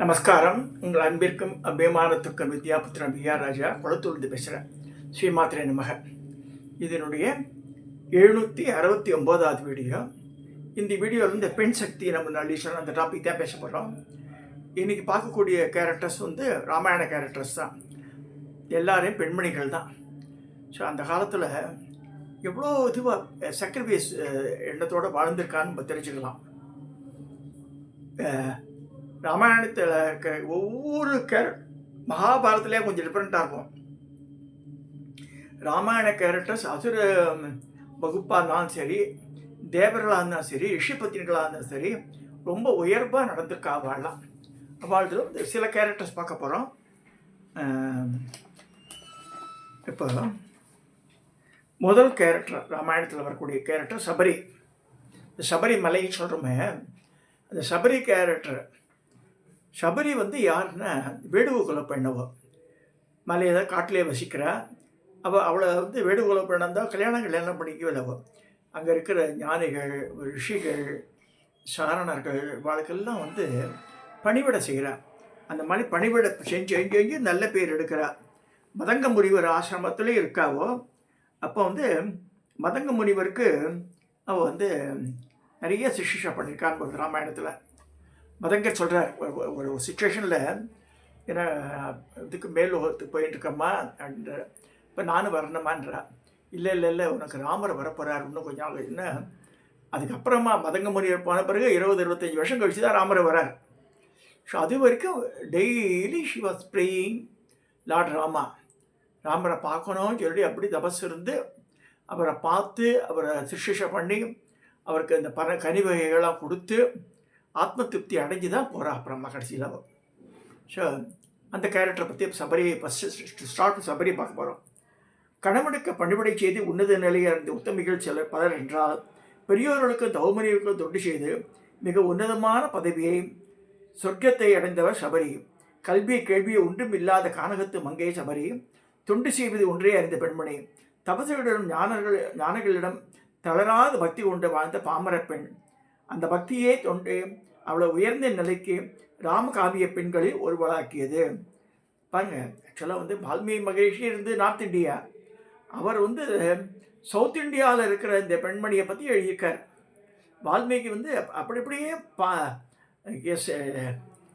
நமஸ்காரம். உங்கள் அன்பிற்கும் அபிமானத்துக்கும் வித்யாபுத்திரன் பிஆர் ராஜா குளத்தூர்ந்து பேசுகிறேன். ஸ்ரீமாத்திரை நமக. இதனுடைய 769வது வீடியோ. இந்த வீடியோவில் இந்த பெண் சக்தி நம்ம நல்லீஸ்வரன் அந்த டாபிக் தான் பேச போகிறோம். இன்றைக்கி பார்க்கக்கூடிய கேரக்டர்ஸ் ராமாயண கேரக்டர்ஸ் தான். எல்லாரையும் பெண்மணிகள் தான். ஸோ அந்த காலத்தில் எவ்வளோ இதுவாக சாக்ரிஃபைஸ் எண்ணத்தோடு வாழ்ந்திருக்கான்னு நம்ம தெரிஞ்சுக்கலாம். ராமாயணத்தில் இருக்கிற ஒவ்வொரு மகாபாரதத்துலேயே கொஞ்சம் டிஃப்ரெண்ட்டாக இருக்கும். ராமாயண கேரக்டர்ஸ் அசுர வகுப்பாக இருந்தாலும் சரி, தேவர்களாக இருந்தாலும் சரி, ரிஷிபத்தின்களாக இருந்தாலும் சரி, ரொம்ப உயர்வாக நடந்திருக்கா வாழலாம். அவளுக்கு சில கேரக்டர்ஸ் பார்க்க போகிறோம். இப்போ முதல் கேரக்டர் ராமாயணத்தில் வரக்கூடிய கேரக்டர் சபரி. இந்த சபரி மலைன்னு சொல்கிறோமே, அந்த சபரி கேரக்டர். சபரி யாருன்னா வேடுகுல பெண்ணவோ, மலையில் காட்டிலே வசிக்கிறா. அவளை வேடுகுல பெண்ணாக கல்யாணம் பண்ணிக்கவே இல்லவோ. அங்கே இருக்கிற ஞானிகள், ரிஷிகள், சாரணர்கள் வாழ்க்கெல்லாம் பணிவிடை செய்கிறார். அந்த மாதிரி பணிவிடை செஞ்சு நல்ல பேர் எடுக்கிறார். மதங்க முனிவர் ஆசிரமத்துலேயும் இருக்காவோ. அப்போ மதங்க முனிவருக்கு அவள் நிறைய சிகிச்சை பண்ணியிருக்கான்னு ராமாயணத்தில் மதங்கர் சொல்கிறார். ஒரு சுச்சுவேஷனில் ஏன்னா இதுக்கு மேலோகத்துக்கு போயிட்டுருக்கம்மா அப்படின்ற, இப்போ நானும் வரணுமான்றா. இல்லை உனக்கு ராமர் வரப்போகிறார் இன்னும் கொஞ்சம் நாள் என்ன. அதுக்கப்புறமா மதங்க முனிவர் போன பிறகு 20-25 வருஷம் கழிச்சு தான் ராமரை வரார். ஸோ அது வரைக்கும் daily she was praying Lord ராமரை பார்க்கணும்னு சொல்லி அப்படி தபஸ் இருந்து அவரை பார்த்து அவரை சிகிச்சை பண்ணி அவருக்கு இந்த கனி வகைகள்லாம் கொடுத்து ஆத்ம திருப்தி அடைஞ்சு தான் போகிறா அப்புறமா கடைசியில். ஸோ அந்த கேரக்டரை பற்றி சபரி பார்க்க போகிறோம். கணவனுக்கு பணிவிடை செய்து உன்னத நிலையை அறிந்த உத்தமிகள் சிலர் பலர் என்றால், பெரியோர்களுக்கும் தௌமனியர்களுக்கும் தொண்டு செய்து மிக உன்னதமான பதவியை சொர்க்கத்தை அடைந்தவர் சபரி. கல்வி கேள்வியை ஒன்றும் இல்லாத கானகத்து மங்கை சபரி. தொண்டு செய்வது ஒன்றே அறிந்த பெண்மணி. தபசுகளிடம் ஞானங்களிடம் தளராத பக்தி கொண்டு வாழ்ந்த பாமர பெண். அந்த பக்தியே தொண்டு அவளை உயர்ந்த நிலைக்கு ராமகாமிய பெண்களில் ஒருவளாக்கியது. பாருங்க, ஆக்சுவலாக வால்மீகி மகரிஷி நார்த் இந்தியா. அவர் சவுத் இந்தியாவில் இருக்கிற இந்த பெண்மணியை பற்றி எழுதியிருக்கார். வால்மீகி அப்படி அப்படியே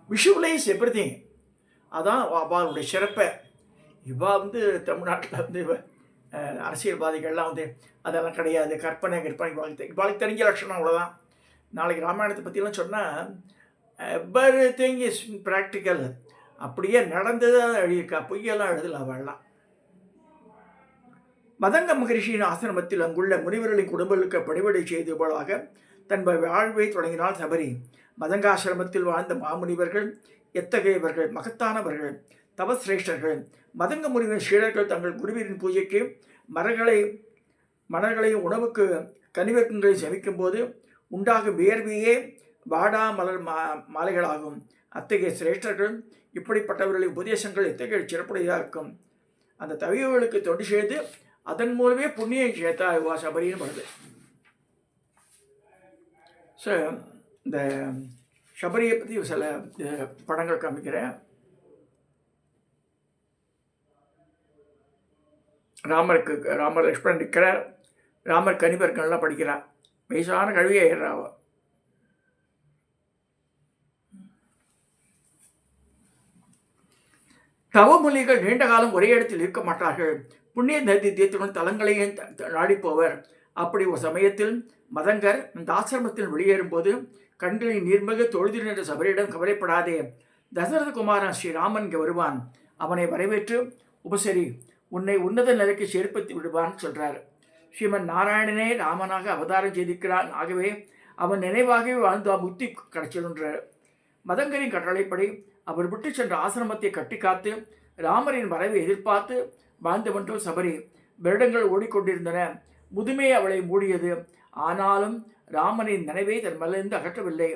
விஷுவலைஸ் எவ்ரிதிங். அதான் அவளுடைய சிறப்பை. இவா தமிழ்நாட்டில் அரசியல்வாதிகள்லாம் அதெல்லாம் கிடையாது, கற்பனை இவாளுக்கு தெரிஞ்ச லட்சணம் அவ்வளோதான். நாளைக்கு ராமாயணத்தை பற்றிலாம் சொன்னால் எவ்ரி திங் இஸ் ப்ராக்டிக்கல். அப்படியே நடந்ததாக எழுதியிருக்கா, பொய்யெல்லாம் எழுதல அவள்லாம். மதங்க மகரிஷியின் ஆசிரமத்தில் அங்குள்ள முனிவர்களின் குடும்பங்களுக்கு பணிவிடை செய்தவளாக தன் வாழ்வை தொடங்கினாள் சபரி. மதங்காசிரமத்தில் வாழ்ந்த மாமுனிவர்கள் எத்தகையவர்கள், மகத்தானவர்கள், தவசிரேஷ்டர்கள். மதங்க முனிவர் சீடர்கள் தங்கள் குருவீரின் பூஜைக்கு மலர்களை உணவுக்கு கனிவர்க்கங்களை சமைக்கும் போது உண்டாகும் வியர்வையே வாடா மலர் மாலைகளாகும். அத்தகைய சிரேஷ்டர்கள் இப்படிப்பட்டவர்களின் உபதேசங்கள் எத்தகைய சிறப்புடையதாக இருக்கும். அந்த தவியவர்களுக்கு தொண்டு செய்து அதன் மூலமே புண்ணியம் சேர்த்தா சபரின்னு வருது. ஸோ இந்த சபரியை பற்றி சில படங்கள் காமிக்கிறேன். ராமர் லக்ஷ்மணன் நிற்கிறார். ராமர் கனிவர்கள்லாம் படிக்கிறார். வயசான கழுவி ஆயிடுறாவ. தவமொழிகள் நீண்ட காலம் ஒரே இடத்தில் இருக்க மாட்டார்கள். புண்ணிய நதி தீர்த்துடன் தலங்களையும் நாடிப்போவர். அப்படி ஒரு சமயத்தில் மதங்கர் இந்த ஆசிரமத்தில் வெளியேறும்போது கண்களின் நீர்மிகு தொழுதில் என்ற சபரியிடம் கவலைப்படாதே, தசரத குமாரன் ஸ்ரீராமன் இங்கே வருவான், அவனை வரவேற்று உபசரி, உன்னை உன்னத நிலைக்கு சேர்ப்பத்தி விடுவான்னு சொல்கிறார். ஸ்ரீமன் நாராயணனே ராமனாக அவதாரம் செய்திருக்கிறான். ஆகவே அவன் நினைவாகவே வாழ்ந்து முக்தி கிடைச்சிடுன்றார். மதங்கரின் கட்டளைப்படி அவர் விட்டு சென்ற ஆசிரமத்தை கட்டி காத்து ராமரின் வரவை எதிர்பார்த்து வாழ்ந்தவன்றோம் சபரி. வருடங்கள் ஓடிக்கொண்டிருந்தன. முதுமை அவளை மூடியது. ஆனாலும் ராமனின் நினைவை தன் மலையிலிருந்து அகற்றவில்லை.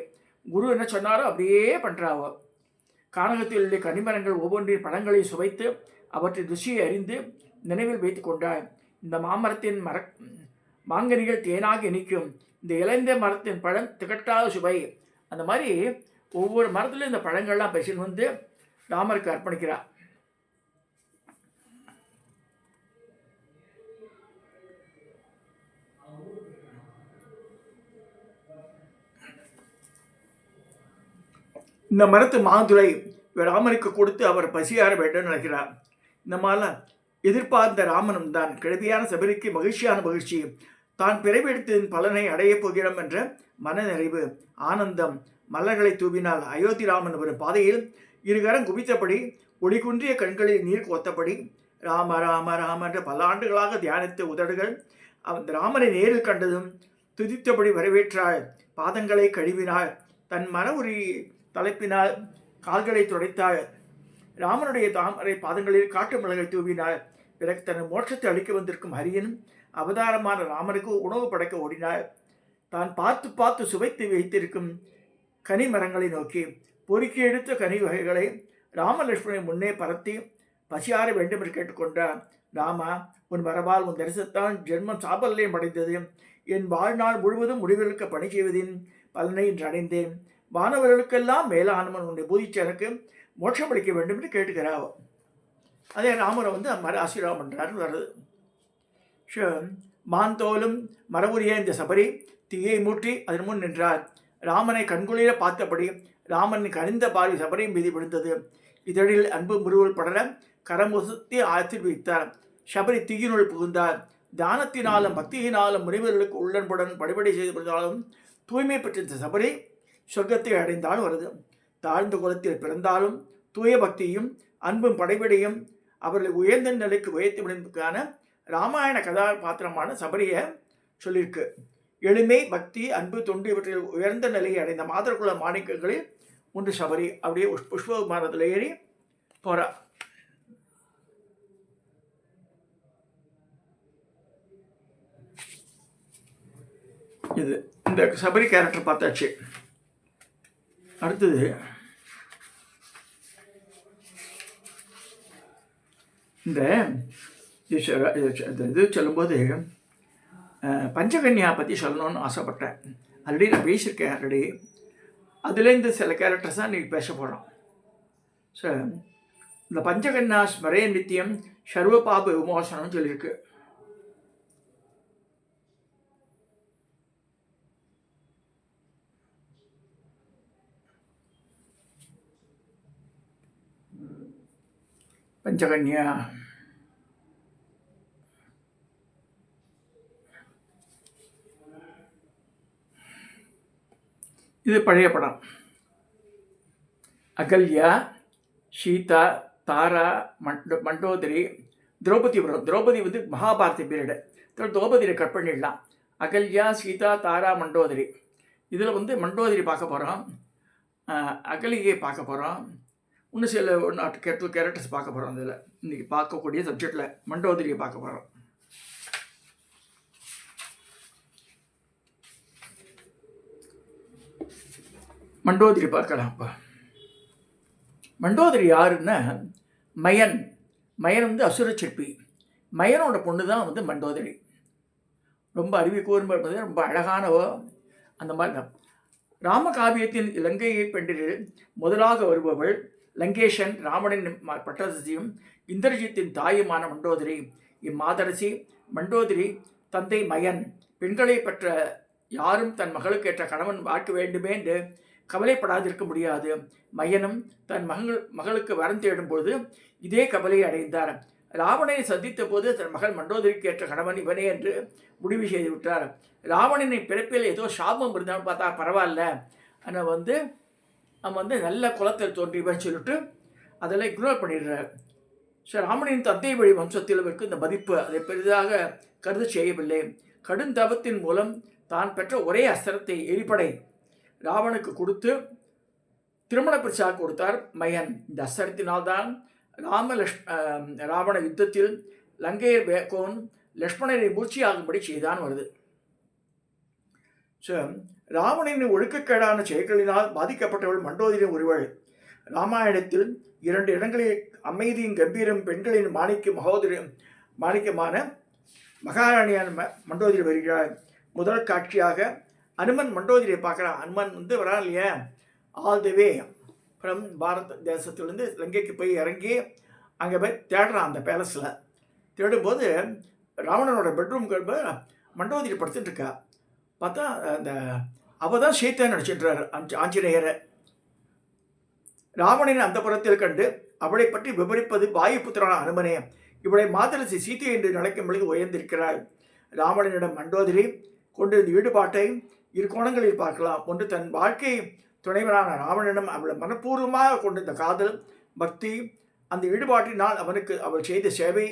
குரு என்ன சொன்னாரோ அப்படியே பண்ணுறாவோ. கானகத்தில் உள்ள கனிமரங்கள் ஒவ்வொன்றின் பழங்களை சுவைத்து அவற்றின் ருசியை அறிந்து நினைவில் வைத்து கொண்டாள். இந்த மாமரத்தின் மாங்கனிகள் தேனாக இனிக்கும். இந்த இளைந்த மரத்தின் பழம் திகட்டாத சுவை. அந்த மாதிரி ஒவ்வொரு மரத்துலையும் இந்த பழங்கள்லாம் பறிச்சுன்னு வந்து ராமருக்கு அர்ப்பணிக்கிறார். இந்த மரத்து மாதுளை ராமனுக்கு கொடுத்து அவர் பசியார வேண்டும் நினைக்கிறார். இந்த மாதிரிலாம் எதிர்பார்த்த ராமனும் தான் கிழவியான சபரிக்கு மகிழ்ச்சியான மகிழ்ச்சி, தான் பிறவெடுத்ததின் பலனை அடையப் போகிறோம் என்ற மனநிறைவு, ஆனந்தம். மலர்களை தூவினால் அயோத்தி ராமன் வரும் பாதையில் இருகரம் குவித்தபடி ஒளி குன்றிய கண்களில் நீர் கொத்தபடி ராம ராம ராம என்ற பல ஆண்டுகளாக தியானித்த உதடுகள் அந்த ராமனை நேரில் கண்டதும் துதித்தபடி வரவேற்றாள். பாதங்களை கழுவினாள். தன் மன உரி தலைப்பினால் கால்களை துடைத்தாள். ராமனுடைய தாமரை பாதங்களில் காட்டு மிளகை தூவினாள். பிறகு தன் மோட்சத்தை அளிக்க வந்திருக்கும் ஹரியனும் அவதாரமான ராமனுக்கு உணவு படைக்க ஓடினாள். தான் பார்த்து பார்த்து சுவைத்து வைத்திருக்கும் கனி மரங்களை நோக்கி பொறுக்கி எடுத்த கனி வகைகளை ராமலட்சுமணை முன்னே பரத்தி பசியாற வேண்டும் என்று கேட்டுக்கொண்டார். ராமா, உன் வரவால் உன் தரிசனத்தால் ஜென்மம் சாபல்யம் அடைந்தது. என் வாழ்நாள் முழுவதும் முடிவுகளுக்கு பணி செய்வதின் பலனை இன்று அடைந்தேன். வானவர்களுக்கெல்லாம் மேலானவன் உன்னை பூதிச்சு எனக்கு மோட்சம் அளிக்க வேண்டும் என்று கேட்டுக்கிறாவோ. அதே ராமரை மர ஆசீர்வாதம் பண்ணுறாருன்னு வருது. மாந்தோலும் மரபுரிய இந்த சபரி தீயை மூட்டி அதன் முன் நின்றார். ராமனை கண்குளிர பார்த்தபடி ராமனின் கனிந்த பார்வை சபரியின் மீது விழுந்தது. இதழில் அன்பு முருவல் படர கரமுசத்தி ஆசீர்வதித்தார். சபரி தீயினுள் புகுந்தார். தியானத்தினாலும் பக்தியினாலும் முனிவர்களுக்கு உள்ளன்புடன் பணிபடை செய்தாலும் தூய்மை பெற்ற சபரி சொர்க்கத்தை அடைந்தாலும் வருது. தாழ்ந்த குலத்தில் பிறந்தாலும் தூய பக்தியும் அன்பும் படைபடியும் அவர்களை உயர்ந்த நிலைக்கு உயர்த்தி விடுவதற்கான ராமாயண கதாபாத்திரமான சபரியை சொல்லியிருக்கு. எளிமை, பக்தி, அன்பு, தொண்டு இவற்றில் உயர்ந்த நிலையை அடைந்த மாதர்குல மாணிக்கங்களில் ஒன்று சபரி. அப்படியே புஷ்ப விமானத்தில் ஏறி போறா. இது இந்த சபரி கேரக்டர் பார்த்தாச்சு. அடுத்தது இந்த இது சொல்லும்போது பஞ்சகன்யா பற்றி சொல்லணும்னு ஆசைப்பட்டேன். ஆல்ரெடி நான் பேசியிருக்கேன். ஆல்ரெடி அதுலேருந்து சில கேரக்டர்ஸ் தான் நீங்கள் பேச போகிறோம். ஸோ இந்த பஞ்சகன்யா ஸ்மரே நித்தியம் சர்வபாப விமோசனம்னு சொல்லியிருக்கு. பஞ்சகன்யா இது பழைய படம். அகல்யா, சீதா, தாரா, மண்டோதரி, திரௌபதிபுரம். திரௌபதி மகாபாரத பீரியடு. திரௌபதியை கட் பண்ணிடலாம். அகல்யா, சீதா, தாரா, மண்டோதரி. இதில் மண்டோதரி பார்க்க போகிறோம், அகலியை பார்க்க போகிறோம், இன்னும் சில கேரக்டர்ஸ் பார்க்க போகிறோம். அதில் இன்றைக்கி பார்க்கக்கூடிய சப்ஜெக்டில் மண்டோதரியை பார்க்க போகிறோம். மண்டோதரி பார்க்கலாம். இப்போ மண்டோதரி யாருன்னா மயன். மயன் அசுர சிற்பி. மயனோட பொண்ணு தான் மண்டோதரி. ரொம்ப அறிவு கூறும்போது ரொம்ப அழகானவோ. அந்த மாதிரி தான் ராமகாவியத்தின் இலங்கையை பெண்டில் முதலாக வருபவள் லங்கேஷன், ராவணன் பட்டரசியும் இந்திரஜித்தின் தாயுமான மண்டோதரி. இம்மாதரசி மண்டோதரி தந்தை மயன் பெண்களை பெற்ற யாரும் தன் மகளுக்கு ஏற்ற கணவன் வாக்க வேண்டுமே என்று கவலைப்படாதிருக்க முடியாது. மயனும் தன் மகளுக்கு வரம் தேடும்போது இதே கவலையை அடைந்தார். ராவணனை சந்தித்த போது தன் மகள் மண்டோதரிக்கு ஏற்ற கணவன் இவனே என்று முடிவு செய்து விட்டார். ராவணனை பிறப்பில் ஏதோ சாபம் இருந்தாலும் பார்த்தா பரவாயில்ல, ஆனால் அவன் நல்ல குலத்தில் தோன்றியவன் சொல்லிட்டு அதெல்லாம் இக்னோர் பண்ணிடுறார். ஸோ ராமனின் தந்தை வழி வம்சத்தில் அவருக்கு இந்த மதிப்பு அதை பெரிதாக கருது செய்யவில்லை. கடும் தவத்தின் மூலம் தான் பெற்ற ஒரே அஸ்திரத்தை எரிபடை ராவனுக்கு கொடுத்து திருமண பரிசாக கொடுத்தார் மயன். இந்த அஸ்திரத்தினால்தான் ராவண யுத்தத்தில் லங்கையர் வேகோன் லக்ஷ்மணரை மூர்ச்சியாகும்படி செய்தான் வருது. ஸோ ராவணனின் ஒழுக்கக்கேடான செயல்களினால் பாதிக்கப்பட்டவள் மண்டோதரியின் ஒருவள். ராமாயணத்தில் 2 இடங்களில் அமைதியும் கம்பீரம் பெண்களின் மாணிக்கமான மகாராணியான மண்டோதரி வருகிறார். முதல் காட்சியாக அனுமன் மண்டோதரியை பார்க்குறான். அனுமன் வரா இல்லையா, ஆல் தி வே ஃப்ரம் பாரத தேசத்துலேருந்து லங்கைக்கு போய் இறங்கி அங்கே போய் தேடுறான் அந்த பேலஸில். தேடும்போது ராவணனோட பெட்ரூம்க்கு மண்டோதரி படுத்துட்டு இருக்கா. பார்த்தா அந்த அவள் தான் சீத்தை நடிச்சின்றார் ஆஞ்சநேயரை. ராவணன் அந்த புறத்தில் கண்டு அவளை பற்றி விவரிப்பது வாயுபுத்திரனான அனுமனே, இவளை மாதரசி சீத்தை என்று நினைக்கும் பொழுது உயர்ந்திருக்கிறாள். ராவணனிடம் மண்டோதரி கொண்டிருந்த ஈடுபாட்டை இரு கோணங்களில் பார்க்கலாம். ஒன்று, தன் வாழ்க்கை துணைவனான ராவணனிடம் அவளை மனப்பூர்வமாக கொண்டிருந்த காதல், பக்தி, அந்த ஈடுபாட்டினால் அவனுக்கு அவள் செய்த சேவை.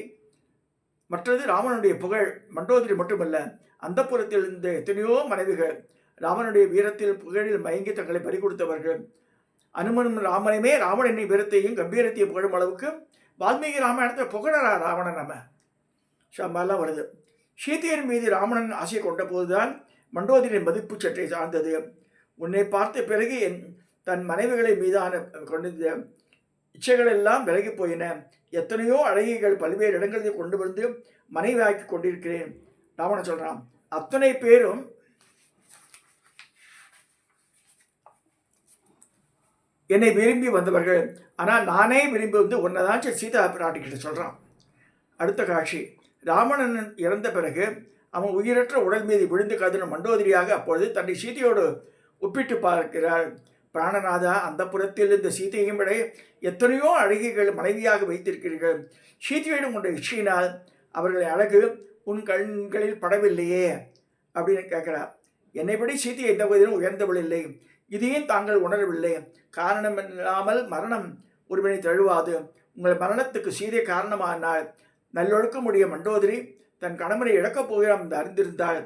மற்றது ராவணனுடைய புகழ். மண்டோதரி மட்டுமல்ல, அந்த புறத்தில் இருந்த எத்தனையோ மனைவிகள் ராவனுடைய வீரத்தில் புகழில் மயங்கி தங்களை பறிகொடுத்தவர்கள். அனுமனும் ராமனையுமே ராவணனை வீரத்தையும் கம்பீரத்தையும் புகழும் அளவுக்கு வால்மீகி ராமாயணத்தை புகழறா ராவணன். நம்ம ஷாமெல்லாம் வருது. சீதையர் மீது ராவணன் ஆசை கொண்ட போதுதான் மண்டோதரியின் மதிப்பு சற்றை சார்ந்தது. உன்னை பார்த்த பிறகு தன் மனைவிகளை மீதான கொண்டிருந்த இச்சைகள் எல்லாம் விலகி போயின. எத்தனையோ அழகிகள் பல்வேறு இடங்களில் கொண்டு வந்து மனைவியாக்கி கொண்டிருக்கிறேன். ராவணன் சொல்றான், அத்தனை பேரும் என்னை விரும்பி வந்தவர்கள், ஆனால் நானே விரும்பி வந்து உன்னைதான் சீதா பிராட்டிக்கிட்ட சொல்கிறான். அடுத்த காட்சி, ராவணன் இறந்த பிறகு அவன் உயிரற்ற உடல் மீது விழுந்து கதறும் மண்டோதரியாக அப்பொழுது தன்னை சீதையோடு ஒப்பிட்டு பார்க்கிறாள். பிராணநாதா, அந்த புறத்தில் இந்த சீதையும் விட எத்தனையோ அழகிகள் மனைவியாக வைத்திருக்கிறீர்கள். சீதையிடம் கொண்ட இச்சையினால் அவர்களை அழகு உன் கண்களில் படவில்லையே அப்படின்னு கேட்கிறார். என்னைப்படி சீதை எந்த வயதிலும் உயர்ந்தவள் இல்லை, இதையும் தாங்கள் உணரவில்லை. காரணம் இல்லாமல் மரணம் ஒருவனை தழுவாது. உங்கள் மரணத்துக்கு சீதை காரணமானால் நல்லொழுக்கமுடைய மண்டோதரி தன் கணவனை இழக்கப் போகிறான் என்று அறிந்திருந்தாள்.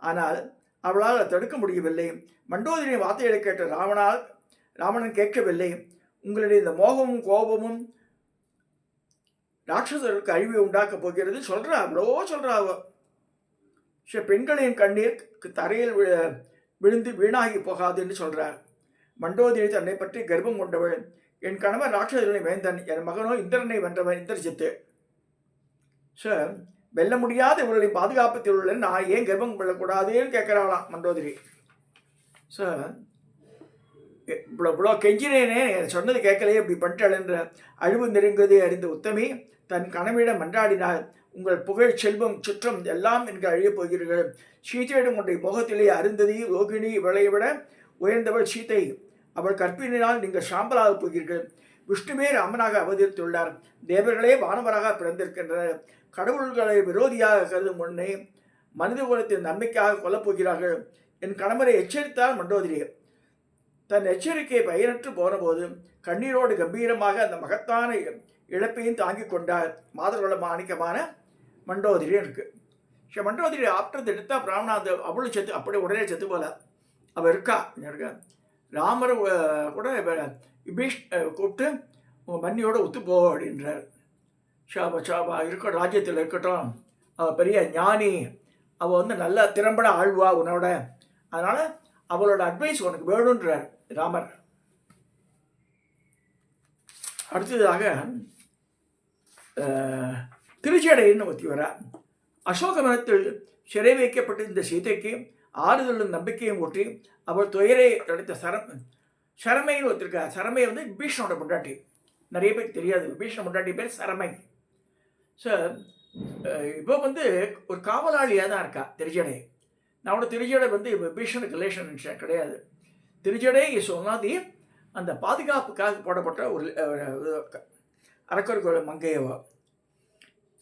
ஆனால் அவளால் தடுக்க முடியவில்லை. மண்டோதரியின் வார்த்தைகளை கேட்ட ராவணன் கேட்கவில்லை. உங்களுடைய இந்த மோகமும் கோபமும் ராட்சசர்களுக்கு அழிவை உண்டாக்கப் போகிறது சொல்கிறா. அவ்வளோ சொல்கிறா. பெண்களின் கண்ணீர் தரையில் விழுந்து வீணாகி போகாது என்று சொல்கிறார். மண்டோதரி தன்னை பற்றி கர்ப்பம் கொண்டவள். என் கணவன் ராட்சசர்களை வேந்தன், என் மகனோ இந்திரனை வென்றவன் இந்திரஜித்து. சார், வெல்ல முடியாத இவர்களின் பாதுகாப்பத்தில் உள்ள நான் ஏன் கர்ப்பம் கொள்ளக்கூடாதுன்னு கேட்குறாளாம் மண்டோதரி. சார், இவ்வளோ கெஞ்சினேனே, சொன்னது கேட்கலையே, இப்படி பண்ணிட்டாள்ன்ற அழிவு நெருங்குவதை அறிந்த உத்தமி தன் கணவனிடம் மன்றாடினாள். உங்கள் புகழ், செல்வம், சுற்றம் எல்லாம் என்று அழியப் போகிறீர்கள். சீதையிடம் உடைய முகத்திலே அருந்ததி ரோகிணி இவளை விட உயர்ந்தவள் சீதை. அவள் கற்பினால் நீங்கள் சாம்பலாகப் போகிறீர்கள். விஷ்ணுவே ராமனாக அவதரித்துள்ளார். தேவர்களே வானவராக பிறந்திருக்கின்றனர். கடவுள்களை விரோதியாக கருதும் முன்னே மனித குலத்தின் நன்மைக்காக கொல்லப்போகிறார்கள். என் கணவரை எச்சரித்தால் மண்டோதரி. தன் எச்சரிக்கையை பயனற்று போனபோது கண்ணீரோடு கம்பீரமாக அந்த மகத்தான இழப்பையும் தாங்கிக் கொண்டார். மாதர்குல மாணிக்கமான மண்டோதரி இருக்கு. மண்டோதரி ஆப்டர் எடுத்தா பிராமணாந்த அவளும் செத்து, அப்படியே உடனே செத்து போல அவள் இருக்கா. ராமர் கூட கூப்பிட்டு உங்கள் மன்னியோடு ஒத்துப்போ அப்படின்றார். ஷாபா இருக்கட்டும், ராஜ்யத்தில் இருக்கட்டும், அவள் பெரிய ஞானி, அவள் வந்து நல்லா திறம்பட ஆழ்வா உன்னோட, அதனால் அவளோட அட்வைஸ் உனக்கு வேணுன்றார் ராமர். அடுத்ததாக திருச்சடைன்னு ஒத்தி வர அசோக மரத்தில் சிறை வைக்கப்பட்ட இந்த சீதைக்கு ஆறுதலும் நம்பிக்கையும் ஊற்றி அவள் துயரை தடுத்த சரமைன்னு ஒருத்திருக்கா. சரமை வந்து விபீஷணோட பொண்டாட்டி. நிறைய பேருக்கு தெரியாது, விபீஷண பொண்டாட்டி பேர் சரமை. ஸோ இப்போ வந்து ஒரு காவலாளியாக தான் இருக்கா திருச்சடை. நம்மளோட திருச்சடை வந்து விபீஷணுக்கு ரிலேஷன் கிடையாது. திருச்சடை சொன்னாதி அந்த பாதுகாப்புக்காக போடப்பட்ட ஒரு அரக்கர்கள் மங்கையவோ.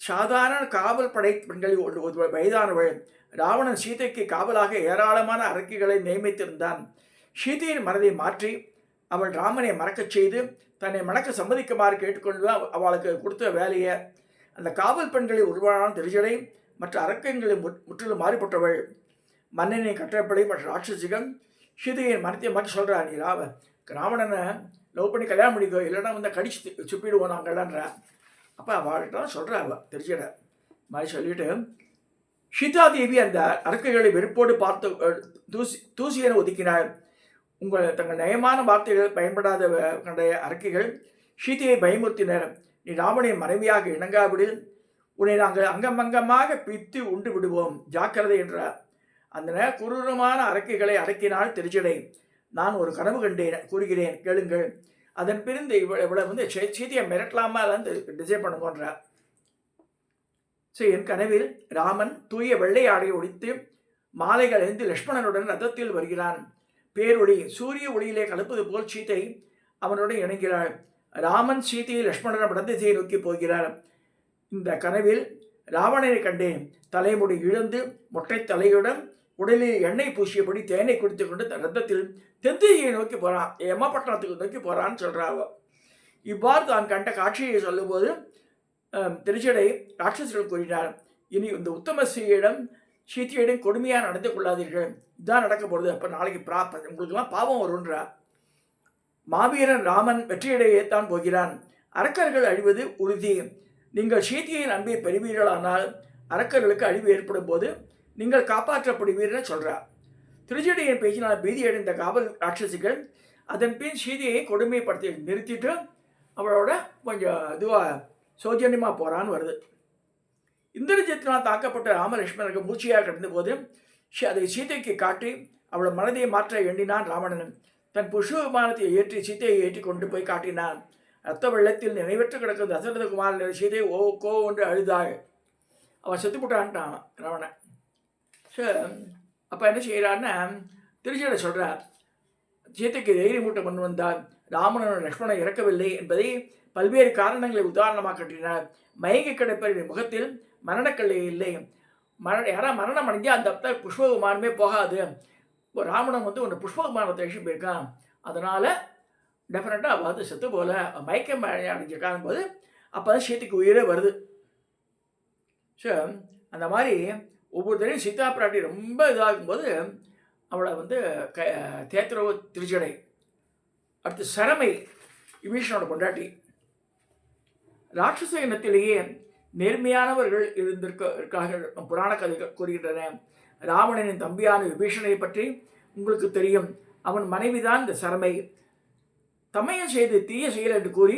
சாதாரண காவல் படை பெண்களில் ஒரு வயதானவள். ராவணன் சீதைக்கு காவலாக ஏராளமான அரக்கிகளை நியமித்திருந்தான். சீதையின் மனதை மாற்றி அவள் ராமனை மறக்கச் செய்து தன்னை மணக்க சம்மதிக்குமாறு கேட்டுக்கொண்டு அவளுக்கு கொடுத்த வேலையை அந்த காவல் பெண்களில் உருவான திருச்சடை மற்ற அரக்கங்களில் முற்றிலும் மாறுபட்டவள். மன்னனை கட்டப்படை மற்ற ராட்சசிகள் சீதையின் மனத்தை மாற்றி சொல்கிறா, நீ ராவணனை லவ் பண்ணி கல்யாணம் பண்ணிக்கோ, இல்லைன்னா வந்து கடிச்சு சுப்பிடுவோம் நாங்கள்ன்ற. அப்போ அவள்கிட்ட சொல்கிறா அவள் திருச்சடை மாதிரி சொல்லிவிட்டு சீதாதேவி அந்த அரக்கைகளை வெறுப்போடு பார்த்து தூசியனை ஒதுக்கினாள். தங்கள் நயமான வார்த்தைகள் பயன்படாத கண்ட அரக்கைகள் சீதையை பயமுறுத்தினர். நீ ராவணின் மனைவியாக இணங்காவிடில் உன்னை நாங்கள் அங்கமங்கமாக பித்து உண்டு விடுவோம், ஜாக்கிரதை என்றார். அந்த குரூரமான அரக்கைகளை அடக்கினாள் திருச்சடை. நான் ஒரு கனவு கண்டேன், கூறுகிறேன் கேளுங்கள். அதன் பிறந்து இவளை வந்து சீதையை மிரட்டலாமா டிசைட் பண்ணுங்கன்றார். ஸோ என் கனவில் ராமன் தூய வெள்ளை ஆடையை ஒழித்து மாலைகள் அணிந்து லக்ஷ்மணனுடன் ரதத்தில் வருகிறான். பேரொளி சூரிய ஒளியிலே கலப்பது போல் சீதை அவனுடன் இணைகிறாள். ராமன் சீதையை லக்ஷ்மணன் வடதிசையை நோக்கி போகிறார். இந்த கனவில் ராவணனை கண்டேன். தலைமுடி இழந்து மொட்டை தலையுடன் உடலில் எண்ணெய் பூசியபடி தேனை குடித்து கொண்டு ரத்தத்தில் தென்திசையை நோக்கி போகிறான், யமபட்டணத்துக்கு நோக்கி போகிறான்னு சொல்கிறாவோ. இவ்வாறு தான் கண்ட காட்சியை சொல்லும்போது திருச்சடை ராட்சசர்கள் கூறினார், இனி இந்த உத்தமஸ்ரீயிடம் சீத்தையிடம் கொடுமையாக நடந்து கொள்ளாதீர்கள், இதுதான் நடக்க போகிறது. அப்போ நாளைக்கு உங்களுக்கெல்லாம் பாவம் வருன்றார். மாவீரன் ராமன் வெற்றியடையத்தான் போகிறான். அரக்கர்கள் அழிவது உறுதி. நீங்கள் சீதையின் அன்பை பெறுவீர்களானால் அரக்கர்களுக்கு அழிவு ஏற்படும் போது நீங்கள் காப்பாற்றப்படுவீர்கள் சொல்கிறார். திருச்சடையின் பேச்சினால் பீதியடைந்த காவல் ராட்சசிகள் அதன் பின் சீதையை கொடுமைப்படுத்தி நிறுத்திட்டு அவளோட கொஞ்சம் இதுவாக சௌஜன்யமாக போகிறான்னு வருது. இந்திரஜித்தினால் தாக்கப்பட்ட ராமலட்சுமணருக்கு மூச்சியாக கிடந்த போது அதை சீதைக்கு காட்டி அவளை மனதை மாற்ற எண்ணினான் ராவணன். தன் புஷ்ப விமானத்தை ஏற்றி சீதையை ஏற்றி கொண்டு போய் காட்டினான். ரத்த வெள்ளத்தில் நினைவற்று கிடக்கும் தசரத குமாரன் சீதை கோ என்று அழுதாள். அவன் செத்துப்பட்டான்ட்டான் ராவணன். ஸோ அப்போ என்ன செய்கிறான்னா திருச்சியில சொல்கிறார், சீதைக்கு தைரியம் மூட்டை கொண்டு வந்தார். ராமனோட லக்ஷ்மணன் இறக்கவில்லை என்பதை பல்வேறு காரணங்களை உதாரணமாக கட்டினார். மயங்கி கிடப்பவரின் முகத்தில் மரணக்கல்லை இல்லை. யாராவது மரணம் அடைஞ்சால் அந்த இடத்துல புஷ்ப விமானமே போகாது. ராவணன் வந்து ஒன்று புஷ்ப விமானத்தை அழிச்சு போயிருக்கான். அதனால் டெஃபினட்டாக அவள் வந்து செத்து போல மயக்கம் அடைஞ்சிருக்கான் போது அப்போ தான் சீதைக்கு உயிரே வருது. ஸோ அந்த மாதிரி ஒவ்வொரு தடையும் சீதா பிராட்டி ரொம்ப இதாகும்போது அவளை வந்து தேத்திரவு திருச்சடை. அடுத்து சரமை விபீஷணோட பொண்டாட்டி. ராட்சச இனத்திலேயே நேர்மையானவர்கள் இருக்கார்கள் புராண கதைகள் கூறுகின்றன. ராவணனின் தம்பியான விபீஷணனை பற்றி உங்களுக்கு தெரியும். அவன் மனைவிதான் இந்த சரமை. தமையன் செய்து தீய செயல் என்று கூறி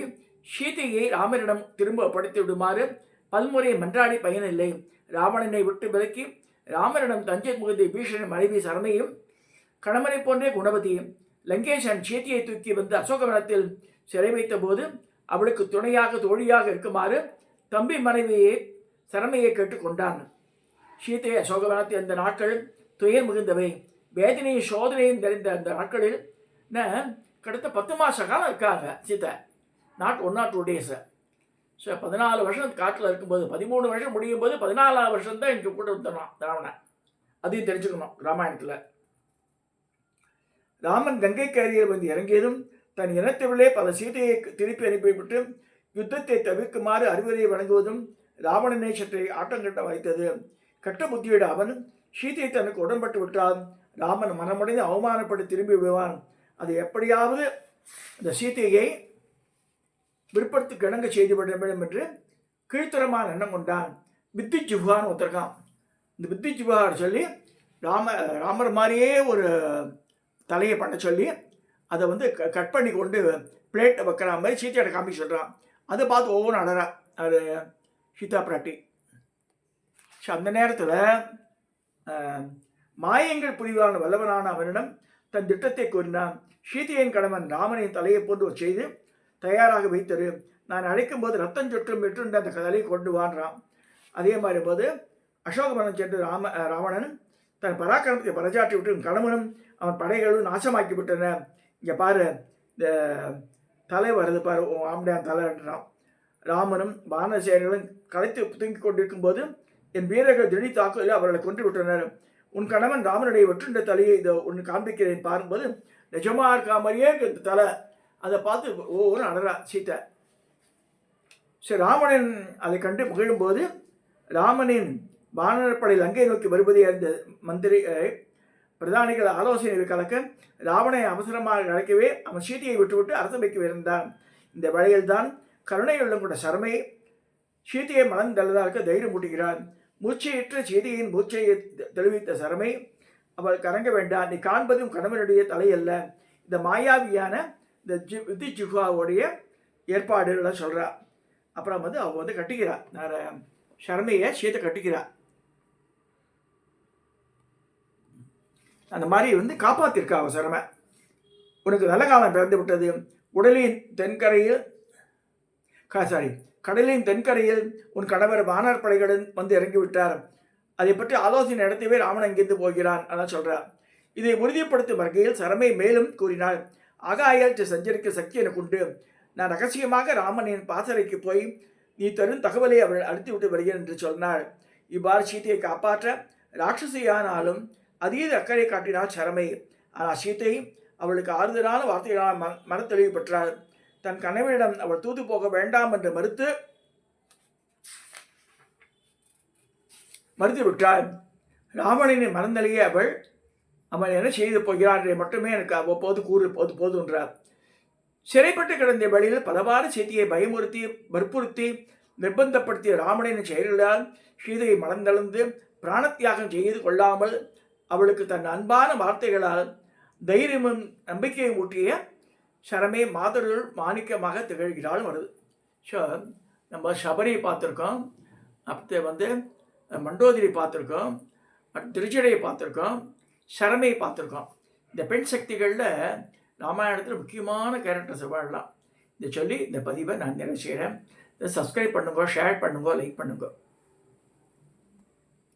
சீதையை ராமனிடம் திரும்ப படைத்து விடுமாறு பல்முறை மன்றாடி பயனில்லை. ராவணனை விட்டு விலக்கி ராமனிடம் தஞ்சை முகந்த விபீஷணன் மனைவி சரமையும் கணவனை போன்றே குணவதியும் லங்கேசன் சீதையை தூக்கி வந்து அசோகவனத்தில் சிறை வைத்த போது அவளுக்கு துணையாக தோழியாக இருக்குமாறு தம்பி மனைவியை சரமையை கேட்டுக்கொண்டான். சீதை அசோகவனத்தில் அந்த நாட்கள் துயர் மிகுந்தவை. வேதனையும் சோதனையும் தெரிந்த அந்த நாட்களில் கிட்டத்த 10 மாத காலம் இருக்காங்க Sita. Not 1 or 2 days. So 14 வருஷம் காட்டில் இருக்கும்போது 13 வருஷம் முடியும் போது 14ஆவது வருஷம் தான் எனக்கு கூட வந்துடணும் ராவணன். அதையும் தெரிஞ்சுக்கணும் ராமாயணத்தில். ராமன் கங்கை கரையில் வந்து இறங்கியதும் தன் இனத்திலே பல சீதையை திருப்பி அனுப்பிவிட்டு யுத்தத்தை தவிர்க்குமாறு அறிவுரை வழங்குவதும் ராவணனை சற்றை ஆட்டங்கட்ட வைத்தது. கட்ட புத்தியோட அவன் சீதை தனக்கு உடன்பட்டு விட்டால் ராமன் மனமுடைந்து அவமானப்பட்டு திரும்பி விடுவான். அதை எப்படியாவது இந்த சீதையை விருப்பத்துக்கு இணங்க செய்து விட வேண்டும் என்று கீழ்த்தரமான எண்ணம் கொண்டான். வித்தி ஜிஹ்வான்னு ஒருத்தருக்கான். இந்த வித்தி ஜிஹ்வான்னு சொல்லி ராமர் மாதிரியே ஒரு தலையை பண்ண சொல்லி அதை வந்து கட் பண்ணி கொண்டு பிளேட்டை வைக்கிற மாதிரி சீத்தையோட காமிக்க சொல்கிறான். அதை பார்த்து ஒவ்வொரு அடறா அது சீதா பிராட்டி. ஸோ அந்த நேரத்தில் மாயங்கள் புரிவான வல்லவனான அவனிடம் தன் திட்டத்தை கூறினான். சீதையின் கணவன் ராமனின் தலையை போன்று செய்து தயாராக வைத்தரு. நான் அழைக்கும் போது ரத்தம் சொட்டும் வெற்றுண்ட அந்த தலையை கொண்டு வான்றான். அதே மாதிரி போது அசோகவனம் சென்று ராவணன் தன் பராக்கிரமத்தை பறைசாற்றி விட்டு கணவனும் அவன் படைகளும் நாசமாக்கி விட்டன. இங்கே பாரு இந்த தலை வருது பாரு ஆம்படையான் தலைன்றான். ராமனும் வானசேனர்களும் கலைத்து தூங்கிக் கொண்டிருக்கும் போது என் வீரர்கள் திடீர் தாக்குதலில் அவர்களை கொன்று விட்டனர். உன் கணவன் ராமனுடைய வெற்றுண்ட தலையை இதை ஒன்று காண்பிக்கிறேன் பாரும்போது நிஜமாக இருக்கா மாதிரியே இந்த தலை. அதை பார்த்து ஒவ்வொரு அடரா சீத்தை. சரி, ராவணன் அதை கண்டு மகிழும்போது ராமனின் வானரப்படை லங்கை நோக்கி வருவதை அறிந்த மந்திரி பிரதானிகள் ஆலோசனை கலக்க ராவணனை அவசரமாக அழைக்கவே அவன் சீதையை விட்டுவிட்டு அரசவைக்கு இருந்தான். இந்த வேளையில்தான் கருணையுள்ளம் கொண்ட சரமை சீதையை மனம் தள்ளதாக தைரியம் ஊட்டுகிறான். மூச்சையற்ற சீதையின் மூச்சையை தெளிவித்த சரமை அவள் கறங்க வேண்டாம், நீ காண்பதும் கணவனுடைய தலையல்ல, இந்த மாயாவியான இந்த விதி ஜிஹ்வாவுடைய ஏற்பாடுகளை சொல்கிறா. அப்புறம் வந்து அவள் வந்து கட்டிக்கிறாள், சரமையை சீத்தை கட்டிக்கிறாள். அந்த மாதிரி வந்து காப்பாற்றிருக்கா அவள் சரமை. உனக்கு நல்ல காலம் பிறந்து விட்டது. உடலின் தென்கரையில் கடலின் தென்கரையில் உன் கணவர் வானர் படைகளுடன் வந்து இறங்கிவிட்டார். அதை பற்றி ஆலோசனை நடத்தவே ராமன் அங்கிருந்து போகிறான் அதான் சொல்கிறார். இதை உறுதிப்படுத்தும் வகையில் சரமை மேலும் கூறினாள். ஆகாயத்தில் சஞ்சரிக்க சக்தி எனக்கு உண்டு. நான் ரகசியமாக ராமனின் பாசறைக்கு போய் நீ தரும் தகவலை அவள் அழுத்தி விட்டு வருகிறேன் என்று சொன்னாள். இவ்வாறு சீத்தையை காப்பாற்ற ராட்சசியானாலும் அதீத அக்கறை காட்டினாள் சரமை. ஆனால் சீத்தை அவளுக்கு ஆறுதலான வார்த்தைகளால் மனத்தெளிவு பெற்றாள். தன் கணவனிடம் அவள் தூது போக வேண்டாம் என்று மறுத்துவிட்டாள். ராவணனின் மனந்தளிய அவன் என்ன செய்து போகிறான் என்று மட்டுமே எனக்கு அவ்வப்போது போதுன்றார். சிறைப்பட்டு கிடந்த வழியில் பலவாறு சீத்தையை பயமுறுத்தி வற்புறுத்தி நிர்பந்தப்படுத்திய ராமனின் செயல்களால் சீதையை மனந்தளந்து பிராணத்தியாகம் செய்து கொள்ளாமல் அவளுக்கு தன் அன்பான வார்த்தைகளால் தைரியமும் நம்பிக்கையை ஊட்டிய சரமே மாதருள் மாணிக்கமாக திகழ்கிறாள் வருது. ஸோ நம்ம சபரியை பார்த்துருக்கோம், அடுத்து மண்டோதரி பார்த்துருக்கோம், திருச்சடையை பார்த்துருக்கோம், சரமையை பார்த்துருக்கோம். இந்த பெண் சக்திகளில் ராமாயணத்தில் முக்கியமான கேரக்டர்ஸ் வாழலாம். இதை சொல்லி இந்த பதிவை நான் நிறைவு செய்கிறேன். இதை சப்ஸ்கிரைப் பண்ணுங்க, ஷேர் பண்ணுங்க, லைக் பண்ணுங்க.